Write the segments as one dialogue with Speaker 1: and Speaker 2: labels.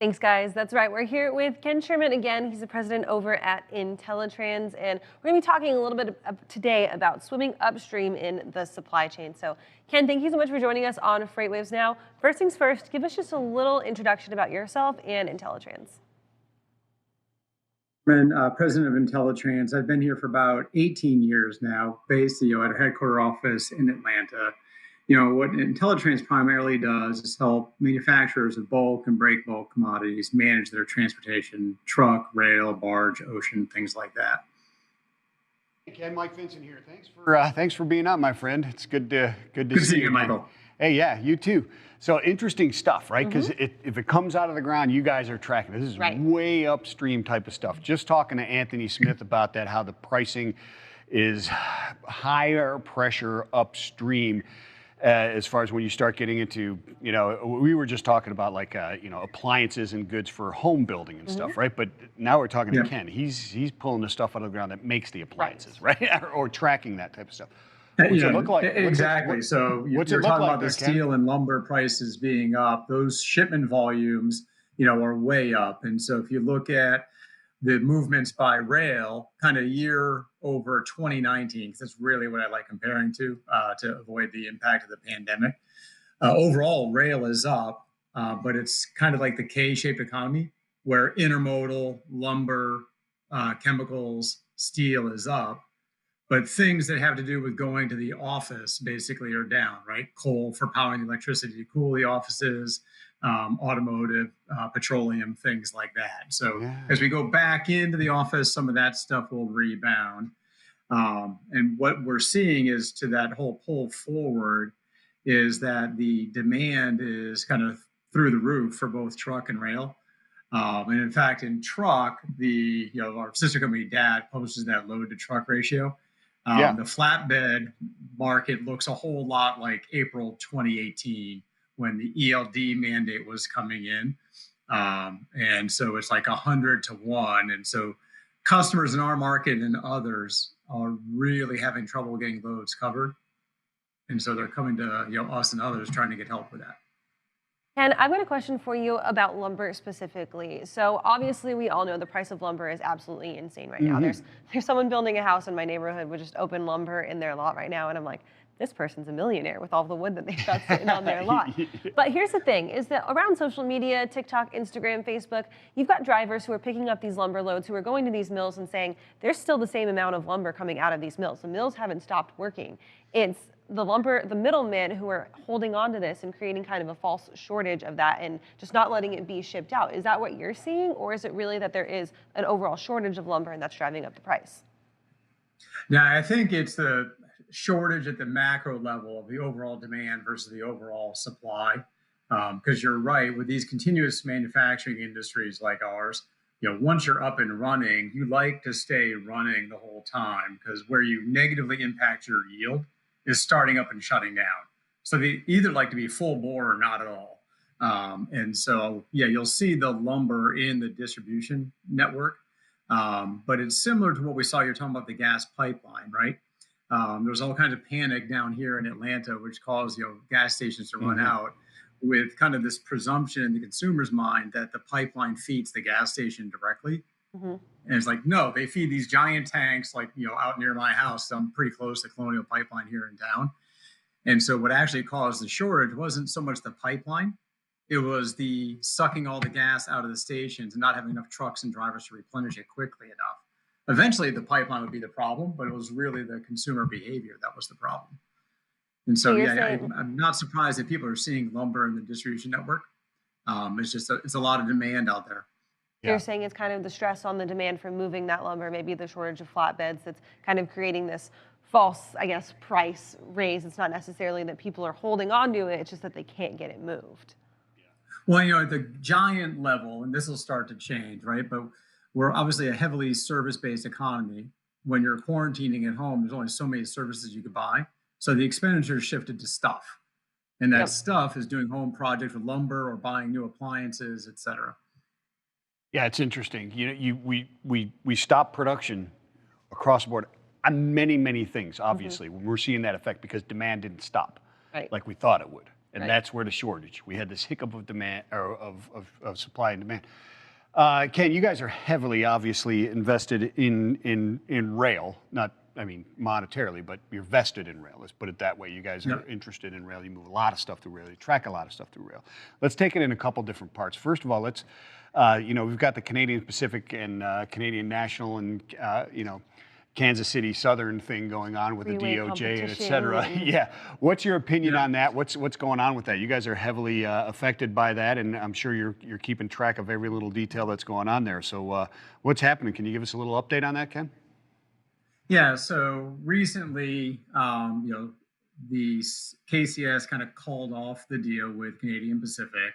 Speaker 1: Thanks, guys. That's right. We're here with Ken Sherman again. He's the president over at Intellitrans, and we're going to be talking a little bit today about swimming upstream in the supply chain. So, Ken, thank you so much for joining us on FreightWaves Now. First things first, give us just a little introduction about yourself and Intellitrans.
Speaker 2: I'm president of Intellitrans. I've been here for about 18 years now, based at our headquarter office in Atlanta. What Intellitrans primarily does is help manufacturers of bulk and break bulk commodities manage their transportation, truck, rail, barge, ocean, things like that.
Speaker 3: Hey, Ken, Vincent here. Thanks for being on, my friend. It's good to see you,
Speaker 2: Michael.
Speaker 3: Hey, yeah, you too. So interesting stuff, right? Because if it comes out of the ground, you guys are tracking. This is way upstream type of stuff. Just talking to Anthony Smith about that, how the pricing is higher pressure upstream. As far as when you start getting into, we were just talking about like, appliances and goods for home building and stuff, right? But now we're talking to Ken. He's pulling the stuff out of the ground that makes the appliances, right? or tracking that type of stuff. What's it look like?
Speaker 2: Exactly. So you're talking about the steel and lumber prices being up. Those shipment volumes, are way up. And so if you look at the movements by rail kind of year over 2019, because that's really what I like comparing to avoid the impact of the pandemic. Overall, rail is up, but it's kind of like the K-shaped economy where intermodal, lumber, chemicals, steel is up. But things that have to do with going to the office basically are down, right? Coal for powering the electricity to cool the offices, automotive, petroleum, things like that. So as we go back into the office, some of that stuff will rebound. And what we're seeing is to that whole pull forward is that the demand is kind of through the roof for both truck and rail. And in fact, in truck, our sister company DAD publishes that load to truck ratio. The flatbed market looks a whole lot like April 2018 when the ELD mandate was coming in. And so it's like 100 to 1. And so customers in our market and others are really having trouble getting loads covered. And so they're coming to us and others trying to get help with that.
Speaker 1: And I've got a question for you about lumber specifically. So obviously we all know the price of lumber is absolutely insane right now. There's someone building a house in my neighborhood with just open lumber in their lot right now. And I'm like, this person's a millionaire with all the wood that they've got sitting on their lot. But here's the thing, is that around social media, TikTok, Instagram, Facebook, you've got drivers who are picking up these lumber loads who are going to these mills and saying, there's still the same amount of lumber coming out of these mills. The mills haven't stopped working. It's the middlemen who are holding on to this and creating kind of a false shortage of that and just not letting it be shipped out. Is that what you're seeing? Or is it really that there is an overall shortage of lumber and that's driving up the price?
Speaker 2: Yeah, I think it's the shortage at the macro level of the overall demand versus the overall supply. Because you're right, with these continuous manufacturing industries like ours, once you're up and running, you like to stay running the whole time because where you negatively impact your yield is starting up and shutting down. So they either like to be full bore or not at all. And so, you'll see the lumber in the distribution network. But it's similar to what we saw. You're talking about the gas pipeline, right? There's all kinds of panic down here in Atlanta, which caused gas stations to run out with kind of this presumption in the consumer's mind that the pipeline feeds the gas station directly. And it's like, no, they feed these giant tanks like, out near my house. So I'm pretty close to Colonial Pipeline here in town. And so what actually caused the shortage wasn't so much the pipeline. It was the sucking all the gas out of the stations and not having enough trucks and drivers to replenish it quickly enough. Eventually, the pipeline would be the problem, but it was really the consumer behavior that was the problem. And so, I'm not surprised that people are seeing lumber in the distribution network. It's a lot of demand out there.
Speaker 1: You're saying it's kind of the stress on the demand for moving that lumber, maybe the shortage of flatbeds that's kind of creating this false, price raise. It's not necessarily that people are holding on to it, it's just that they can't get it moved.
Speaker 2: Well, at the giant level, and this will start to change, right? But we're obviously a heavily service-based economy. When you're quarantining at home, there's only so many services you could buy. So the expenditure shifted to stuff. And that stuff is doing home projects with lumber or buying new appliances, et cetera.
Speaker 3: Yeah, it's interesting. We stopped production across the board on many things, obviously. We're seeing that effect because demand didn't stop like we thought it would. And that's where the shortage. We had this hiccup of demand, or of supply and demand. Ken, you guys are heavily, obviously, invested in rail. Not, I mean, monetarily, but you're vested in rail. Let's put it that way. You guys are interested in rail. You move a lot of stuff through rail. You track a lot of stuff through rail. Let's take it in a couple different parts. First of all, let's, we've got the Canadian Pacific and Canadian National and, Kansas City Southern thing going on with
Speaker 1: Freeway
Speaker 3: the DOJ and et cetera. Yeah. What's your opinion on that? What's going on with that? You guys are heavily affected by that, and I'm sure you're keeping track of every little detail that's going on there. So what's happening? Can you give us a little update on that, Ken?
Speaker 2: Yeah. So recently, the KCS kind of called off the deal with Canadian Pacific.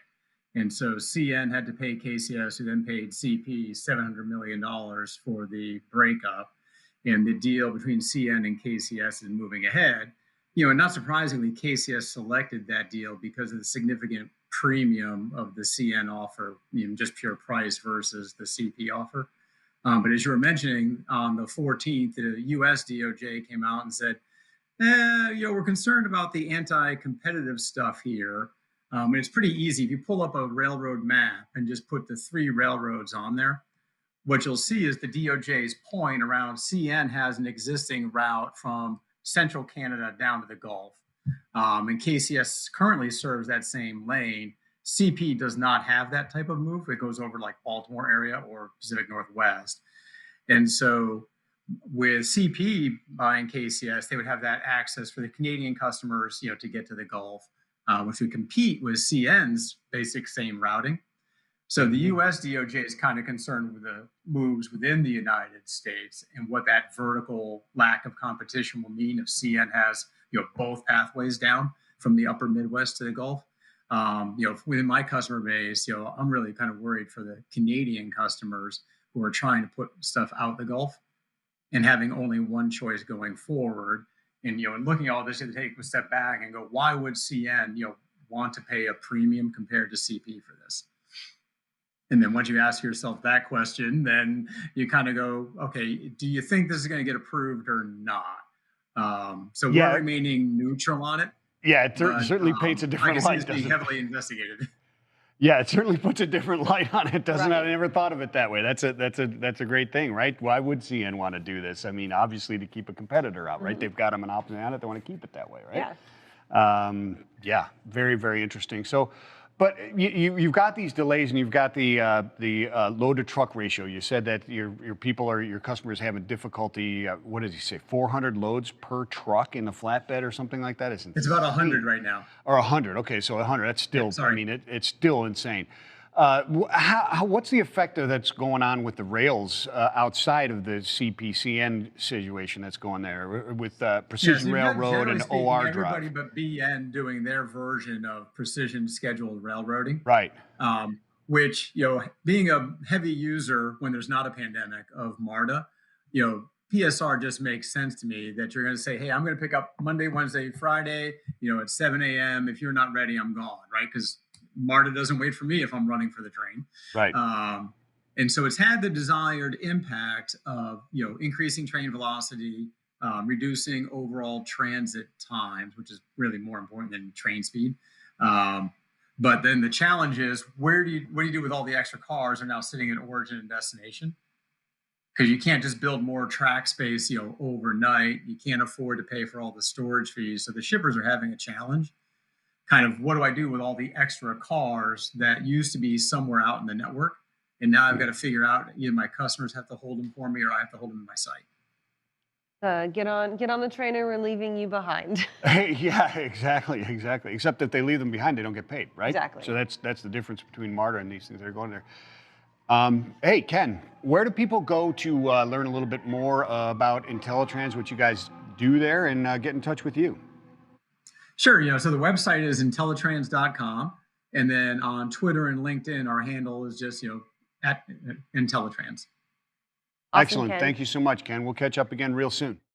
Speaker 2: And so CN had to pay KCS, who then paid CP $700 million for the breakup. And the deal between CN and KCS is moving ahead. And not surprisingly, KCS selected that deal because of the significant premium of the CN offer, just pure price versus the CP offer. But as you were mentioning, on the 14th, the US DOJ came out and said, we're concerned about the anti-competitive stuff here. And it's pretty easy. If you pull up a railroad map and just put the 3 railroads on there, what you'll see is the DOJ's point around CN has an existing route from central Canada down to the Gulf. And KCS currently serves that same lane. CP does not have that type of move. It goes over like Baltimore area or Pacific Northwest. And so with CP buying KCS, they would have that access for the Canadian customers, to get to the Gulf, which would compete with CN's basic same routing. So the US DOJ is kind of concerned with the moves within the United States and what that vertical lack of competition will mean if CN has, both pathways down from the upper Midwest to the Gulf. Within my customer base, I'm really kind of worried for the Canadian customers who are trying to put stuff out the Gulf and having only one choice going forward. And, and looking at all this, to take a step back and go, why would CN, want to pay a premium compared to CP for this? And then once you ask yourself that question, then you kind of go, okay, do you think this is going to get approved or not? So we're remaining neutral on it.
Speaker 3: Yeah, it certainly paints a different light.
Speaker 2: It's being heavily investigated.
Speaker 3: Yeah, it certainly puts a different light on it, doesn't it? I never thought of it that way. That's a great thing, right? Why would CN want to do this? I mean, obviously to keep a competitor out, right? They've got a monopoly on it. They want to keep it that way, right? Yeah. Very, very interesting. So, but you've got these delays, and you've got the load to truck ratio. You said that your customers having difficulty. What did he say? 400 loads per truck in a flatbed or something like that. It's
Speaker 2: about 100 right now.
Speaker 3: Or 100. Okay, so 100. That's still. I mean, it's still insane. What's the effect that's going on with the rails outside of the CPCN situation that's going there with Precision Railroad and OR Drive?
Speaker 2: Everybody but BN doing their version of precision scheduled railroading.
Speaker 3: Right.
Speaker 2: Which, being a heavy user when there's not a pandemic of MARTA, PSR just makes sense to me that you're going to say, hey, I'm going to pick up Monday, Wednesday, Friday, at 7 a.m. If you're not ready, I'm gone, right? Because MARTA doesn't wait for me if I'm running for the train.
Speaker 3: Right.
Speaker 2: And so it's had the desired impact of, increasing train velocity, reducing overall transit times, which is really more important than train speed. But then the challenge is, what do you do with all the extra cars that are now sitting at origin and destination? Because you can't just build more track space, overnight. You can't afford to pay for all the storage fees. So the shippers are having a challenge. Kind of, what do I do with all the extra cars that used to be somewhere out in the network? And now I've got to figure out, either my customers have to hold them for me or I have to hold them in my site.
Speaker 1: Get on the train, or we're leaving you behind.
Speaker 3: Yeah, exactly. Except that they leave them behind, they don't get paid, right?
Speaker 1: Exactly.
Speaker 3: So that's the difference between MARTA and these things that are going there. Hey, Ken, where do people go to learn a little bit more about Intellitrans, what you guys do there, and get in touch with you?
Speaker 2: Sure. So the website is Intellitrans.com. And then on Twitter and LinkedIn, our handle is just, at Intellitrans.
Speaker 3: Awesome, excellent. Ken. Thank you so much, Ken. We'll catch up again real soon.